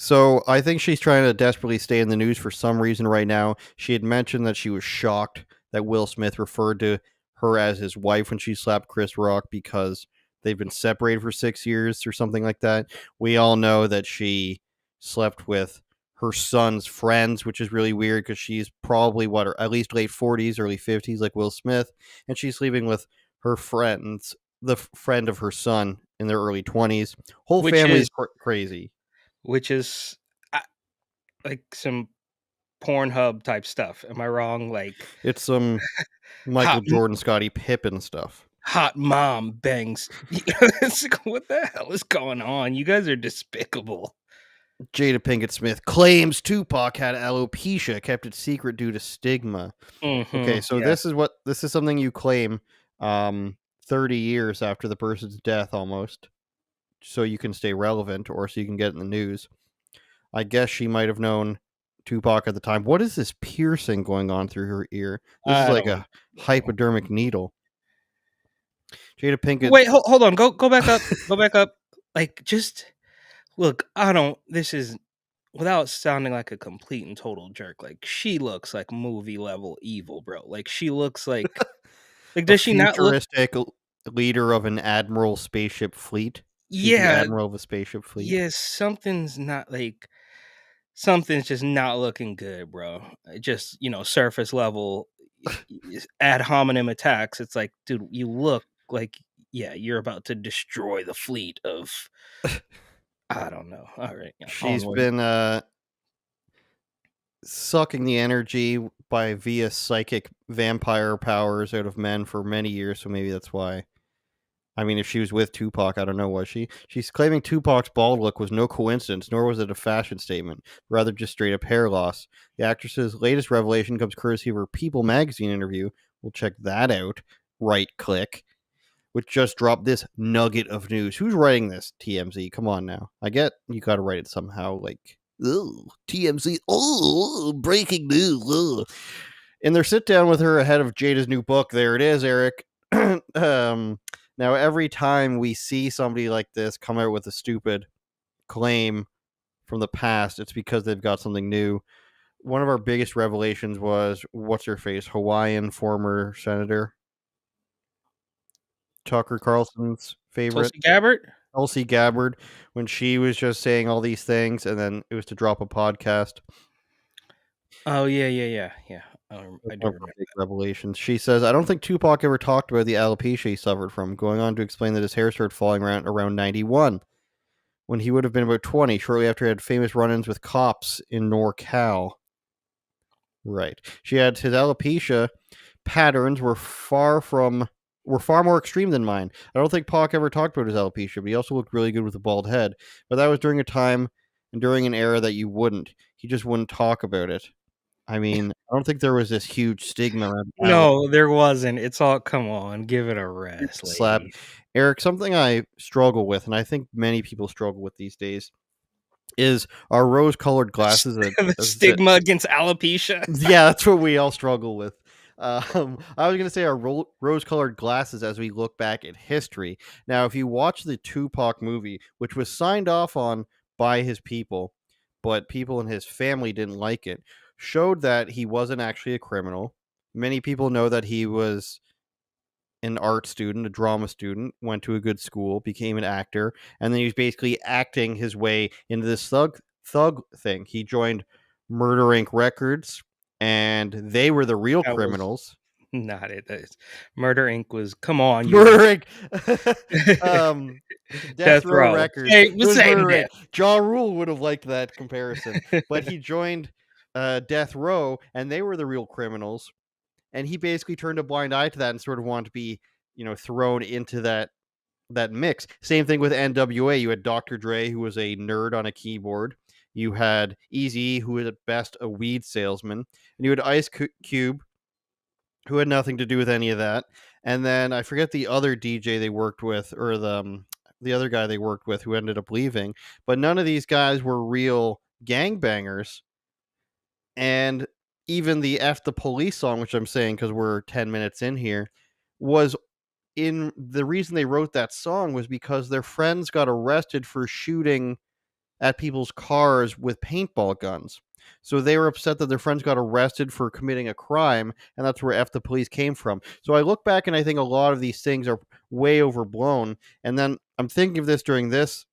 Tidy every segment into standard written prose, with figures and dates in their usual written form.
So I think she's trying to desperately stay in the news for some reason right now. She had mentioned that she was shocked that Will Smith referred to her as his wife when she slapped Chris Rock because they've been separated for 6 years or something like that. We all know that she slept with her son's friends, which is really weird because she's probably at least late 40s, early 50s, like Will Smith, and she's sleeping with her friends, the friend of her son in their early 20s. Whole which family is is crazy. which is uh, like some Pornhub type stuff. Am I wrong? Like It's some Michael hot Jordan, Scottie Pippen stuff. hot mom bangs. It's like, what the hell is going on? You guys are despicable. Jada Pinkett-Smith claims Tupac had alopecia, kept it secret due to stigma. Okay, so Yeah. this is something you claim 30 years after the person's death almost, so you can stay relevant or so you can get in the news. I guess she might have known Tupac at the time. What is this piercing going on through her ear? This is I like don't a know. hypodermic needle. Jada Pinkett. Wait, hold on. Go back up. Go back up. Like, just look. I don't. This is without sounding like a complete and total jerk. Like, she looks like movie level evil, bro. Like, she looks like. A Does she not look? futuristic leader of an admiral spaceship fleet. She's the Yeah. admiral of a spaceship fleet. Yes. Something's not like. Something's just not looking good, bro. Just surface level ad hominem attacks. It's like, dude, you look like you're about to destroy the fleet of. I don't know. All right, yeah, She's onward. been sucking the energy via psychic vampire powers out of men for many years, so maybe that's why. I mean, if she was with Tupac, I don't know, was she? She's claiming Tupac's bald look was no coincidence, nor was it a fashion statement, rather just straight up hair loss. The actress's latest revelation comes courtesy of her People magazine interview. We'll check that out. Right click. Which just dropped this nugget of news. Who's writing this? TMZ. Come on now. I get you got to write it somehow. Like, oh, TMZ. Oh, breaking news. Oh. In their sit down with her ahead of Jada's new book, there it is, Eric. Now, every time we see somebody like this come out with a stupid claim from the past, it's because they've got something new. One of our biggest revelations was what's her face, Hawaiian former senator Tucker Carlson's favorite. Tulsi Gabbard. Tulsi Gabbard, when she was just saying all these things and then it was to drop a podcast. Oh yeah. I That's do one of her remember big that. revelations. She says, I don't think Tupac ever talked about the alopecia he suffered from, going on to explain that his hair started falling around 91, when he would have been about 20, shortly after he had famous run-ins with cops in NorCal. Right. She adds his alopecia patterns were far more extreme than mine. I don't think Pac ever talked about his alopecia, but he also looked really good with a bald head. But that was during a time and during an era that you wouldn't. He just wouldn't talk about it. I mean, I don't think there was this huge stigma around alopecia No, there wasn't. It's all come on, give it a rest, slap. lady. Eric, something I struggle with, and I think many people struggle with these days, is our rose-colored glasses The stigma against alopecia. yeah, that's what we all struggle with. I was going to say our rose-colored glasses as we look back at history. Now, if you watch the Tupac movie, which was signed off on by his people, but people in his family didn't like it, showed that he wasn't actually a criminal. Many people know that he was an art student, a drama student, went to a good school, became an actor, and then he was basically acting his way into this thug thing. He joined Murder Inc. Records, and they were the real That was criminals. not it. Murder Inc. was come on, Murder Inc. Death Death Row Row. Records. Hey, It the was same Murder Inc. death. Ja Rule would have liked that comparison, but he joined Death Row, and they were the real criminals. And he basically turned a blind eye to that and sort of wanted to be, thrown into that mix. Same thing with NWA. You had Dr. Dre, who was a nerd on a keyboard. You had Eazy, who was at best a weed salesman, and you had Ice Cube, who had nothing to do with any of that. And then I forget the other DJ they worked with, or the other guy they worked with, who ended up leaving. But none of these guys were real gangbangers. And even the F the Police song, which I'm saying because we're 10 minutes in here, was the reason they wrote that song was because their friends got arrested for shooting at people's cars with paintball guns. So they were upset that their friends got arrested for committing a crime, and that's where F the police came from. So I look back and I think a lot of these things are way overblown. And then I'm thinking of this during this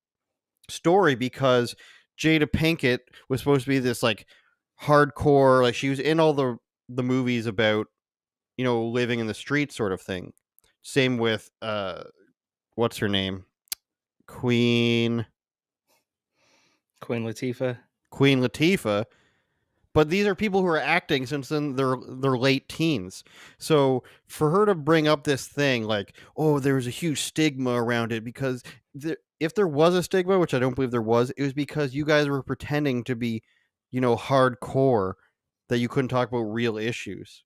story because Jada Pinkett was supposed to be this like hardcore, like she was in all the movies about, living in the street sort of thing. Same with what's her name? Queen Queen Latifah. Queen Latifah. But these are people who are acting since then their late teens. So for her to bring up this thing like, oh, there was a huge stigma around it because if there was a stigma, which I don't believe there was, it was because you guys were pretending to be, hardcore, that you couldn't talk about real issues.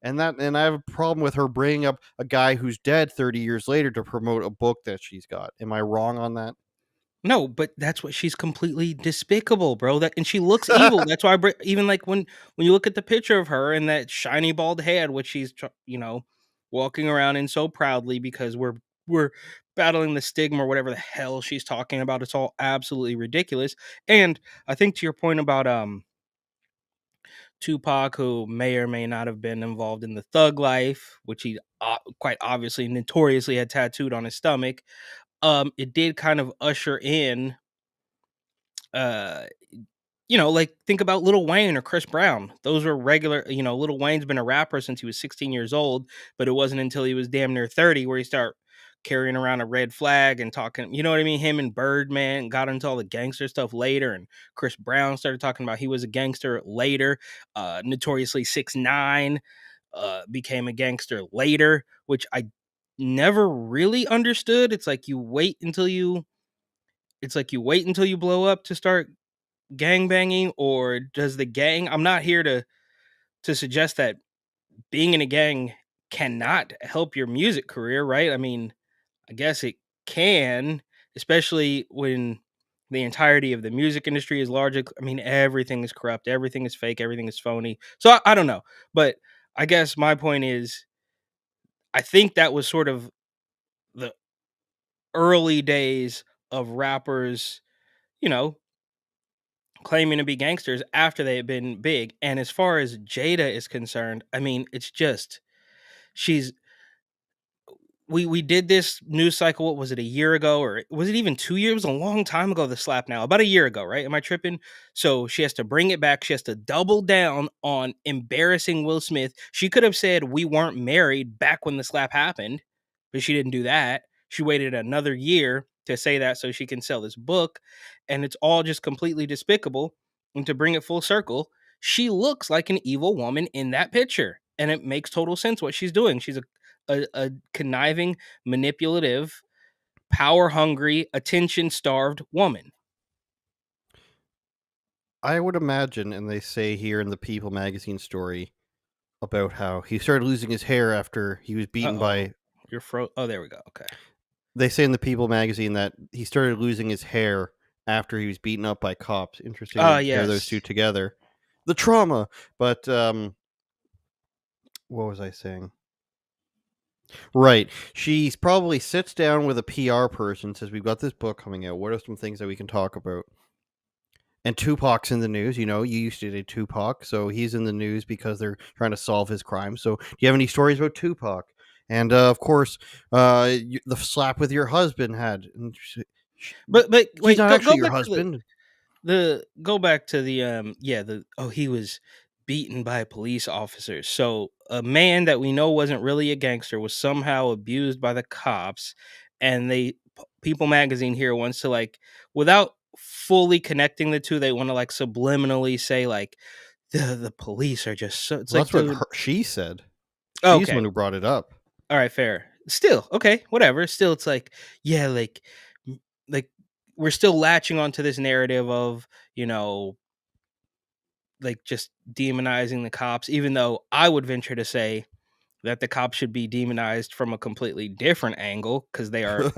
And I have a problem with her bringing up a guy who's dead 30 years later to promote a book that she's got. Am I wrong on that? No, but that's what she's completely despicable, bro. That and she looks evil. That's why even like when you look at the picture of her and that shiny bald head, which she's walking around in so proudly because we're battling the stigma or whatever the hell she's talking about. It's all absolutely ridiculous. And I think to your point about Tupac, who may or may not have been involved in the thug life, which he quite obviously notoriously had tattooed on his stomach. It did kind of usher in uh like think about Lil Wayne or Chris Brown. Those were regular, Lil Wayne's been a rapper since he was 16 years old, but it wasn't until he was damn near 30 where he started carrying around a red flag and talking, you know what I mean? Him and Birdman got into all the gangster stuff later, and Chris Brown started talking about he was a gangster later. Notoriously 6ix9ine became a gangster later, which I never really understood. It's like you wait until you blow up to start gang banging, or does the gang, I'm not here to suggest that being in a gang cannot help your music career, right? I mean, I guess it can, especially when the entirety of the music industry is largely, I mean, everything is corrupt, everything is fake, everything is phony. So I don't know, but I guess my point is I think that was sort of the early days of rappers, you know, claiming to be gangsters after they had been big. And as far as Jada is concerned, I mean, it's just she's we did this news cycle. What was it, a year ago, or was it even 2 years? It was a long time ago. The slap now, about a year ago, right? Am I tripping? So she has to bring it back. She has to double down on embarrassing Will Smith. She could have said we weren't married back when the slap happened, but she didn't do that. She waited another year to say that so she can sell this book, and it's all just completely despicable. And to bring it full circle, she looks like an evil woman in that picture, and it makes total sense what she's doing. She's a conniving, manipulative, power hungry, attention starved woman. I would imagine, and they say here in the People magazine story about how he started losing his hair after he was Uh beaten oh. by. Oh, there we go. Okay. They say in the People magazine that he started losing his hair after he was beaten up by cops. Interesting Ah, to pair those two yes. together. The trauma. But what was I saying? Right. She probably sits down with a PR person, says, we've got this book coming out. What are some things that we can talk about? And Tupac's in the news. You used to date Tupac, so he's in the news because they're trying to solve his crime. So, do you have any stories about Tupac? And of course, the slap with your husband had. And But he's wait, not go actually your back to husband. the go back to the he was beaten by police officers. So a man that we know wasn't really a gangster was somehow abused by the cops, and People magazine here wants to, like, without fully connecting the two, they want to like subliminally say like the police are just so, it's Well, like, that's what dude. she said. She's the Okay. one who brought it up. All right, fair. Still, okay, whatever. Still, it's like, yeah, like we're still latching onto this narrative of, like just demonizing the cops, even though I would venture to say that the cops should be demonized from a completely different angle because they are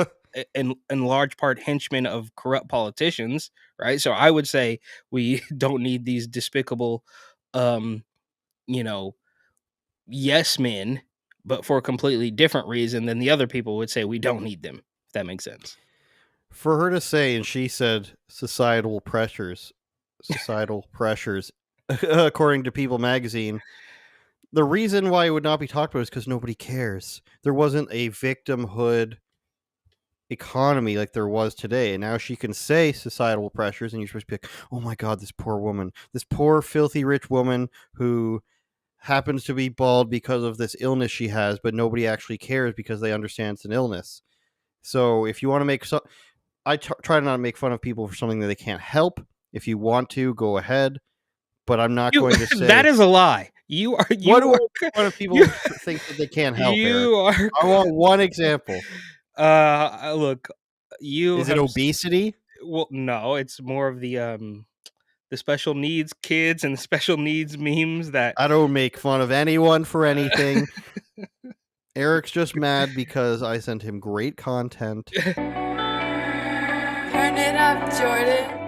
in large part henchmen of corrupt politicians, right? So I would say we don't need these despicable, um, you know, yes men, but for a completely different reason than the other people would say we don't need them. If that makes sense. For her to say, and she said, societal pressures, according to People magazine. The reason why it would not be talked about is because nobody cares. There wasn't a victimhood economy like there was today, and now she can say societal pressures, and you're supposed to be like, oh my god, this poor woman, this poor filthy rich woman who happens to be bald because of this illness she has, but nobody actually cares because they understand it's an illness. So if you want to make I try to not make fun of people for something that they can't help. If you want to, go ahead, but I'm not going to say that is a lie. What do I make fun of people who think that they can't help? Eric? I want one example. Look, is it obesity? Well, no, it's more of the special needs kids and the special needs memes that I don't make fun of anyone for anything. Eric's just mad because I sent him great content. Turn it up, Jordan.